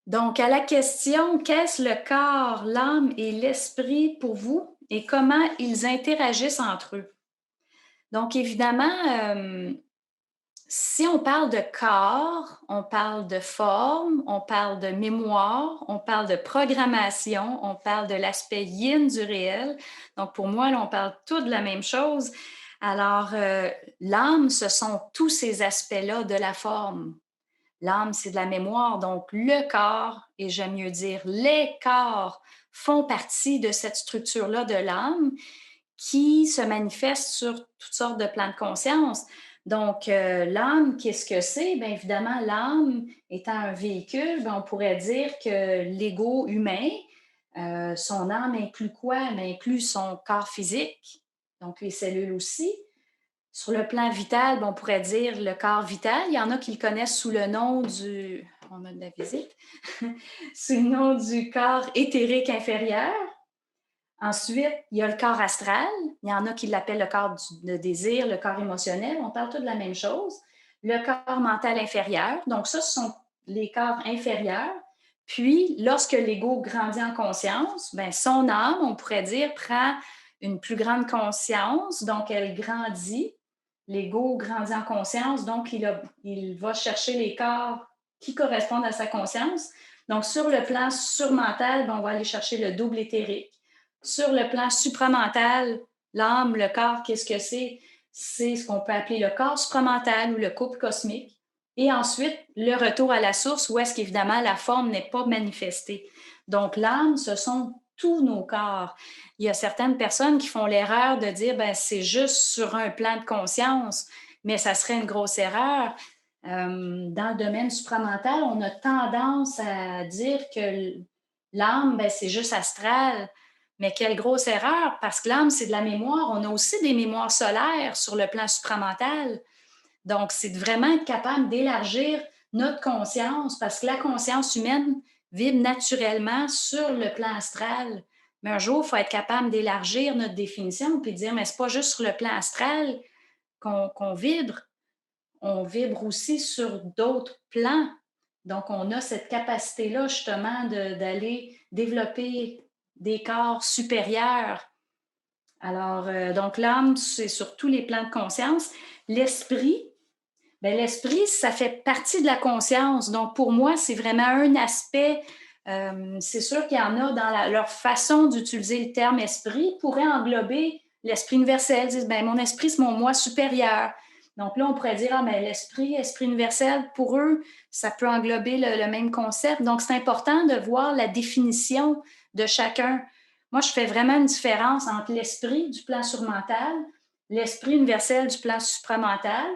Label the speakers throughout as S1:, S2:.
S1: Donc, à la question, qu'est-ce le corps, l'âme et l'esprit pour vous et comment ils interagissent entre eux? Donc, évidemment, si on parle de corps, on parle de forme, on parle de mémoire, on parle de programmation, on parle de l'aspect yin du réel. Donc, pour moi, là, on parle tout de la même chose. Alors, l'âme, ce sont tous ces aspects-là de la forme. L'âme, c'est de la mémoire, donc le corps, et j'aime mieux dire les corps, font partie de cette structure-là de l'âme qui se manifeste sur toutes sortes de plans de conscience. Donc, l'âme, qu'est-ce que c'est? Bien évidemment, l'âme étant un véhicule, bien, on pourrait dire que l'ego humain, son âme inclut quoi? Elle inclut son corps physique, donc les cellules aussi. Sur le plan vital, ben, on pourrait dire le corps vital. Il y en a qui le connaissent sous le nom du, on a de la visite, sous le nom du corps éthérique inférieur. Ensuite, il y a le corps astral. Il y en a qui l'appellent le corps de désir, le corps émotionnel. On parle tout de la même chose. Le corps mental inférieur. Donc, ça, ce sont les corps inférieurs. Puis, lorsque l'ego grandit en conscience, ben, son âme, on pourrait dire, prend une plus grande conscience. Donc, elle grandit. L'ego grandit en conscience. Donc, il va chercher les corps qui correspondent à sa conscience. Donc, sur le plan surmental, ben, on va aller chercher le double éthérique. Sur le plan supramental, l'âme, le corps, qu'est-ce que c'est? C'est ce qu'on peut appeler le corps supramental ou le couple cosmique. Et ensuite, le retour à la source où est-ce qu'évidemment la forme n'est pas manifestée. Donc, l'âme, ce sont tous nos corps. Il y a certaines personnes qui font l'erreur de dire, ben, c'est juste sur un plan de conscience, mais ça serait une grosse erreur. Dans le domaine supramental, on a tendance à dire que l'âme, ben, c'est juste astral. Mais quelle grosse erreur, parce que l'âme, c'est de la mémoire. On a aussi des mémoires solaires sur le plan supramental. Donc, c'est de vraiment être capable d'élargir notre conscience, parce que la conscience humaine vibre naturellement sur le plan astral. Mais un jour, il faut être capable d'élargir notre définition puis de dire, mais c'est pas juste sur le plan astral qu'on vibre, on vibre aussi sur d'autres plans. Donc, on a cette capacité-là, justement, d'aller développer des corps supérieurs. Alors, donc, l'âme, c'est sur tous les plans de conscience. L'esprit, bien, l'esprit, ça fait partie de la conscience. Donc, pour moi, c'est vraiment un aspect. C'est sûr qu'il y en a dans leur façon d'utiliser le terme esprit pourrait englober l'esprit universel. Ils disent, ben, mon esprit, c'est mon moi supérieur. Donc là, on pourrait dire, ah, mais l'esprit, esprit universel, pour eux, ça peut englober le même concept. Donc, c'est important de voir la définition de chacun. Moi, je fais vraiment une différence entre l'esprit du plan surmental, l'esprit universel du plan supramental.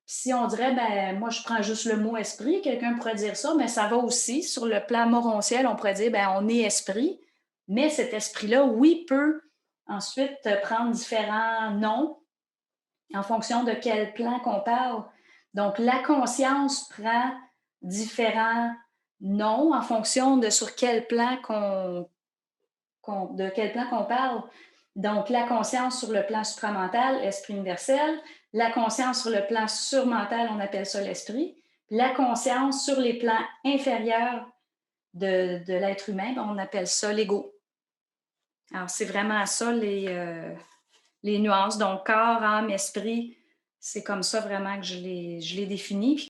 S1: Si on dirait, ben, moi, je prends juste le mot esprit, quelqu'un pourrait dire ça, mais ça va aussi. Sur le plan morontiel, on pourrait dire, ben, on est esprit, mais cet esprit-là, oui, peut ensuite prendre différents noms en fonction de quel plan qu'on parle. Donc, la conscience prend différents noms en fonction de sur quel plan de quel plan qu'on parle. Donc, la conscience sur le plan supramental, esprit universel. La conscience sur le plan surmental, on appelle ça l'esprit. La conscience sur les plans inférieurs de l'être humain, on appelle ça l'ego. Alors, c'est vraiment ça les nuances. Donc, corps, âme, esprit, c'est comme ça vraiment que je les définis.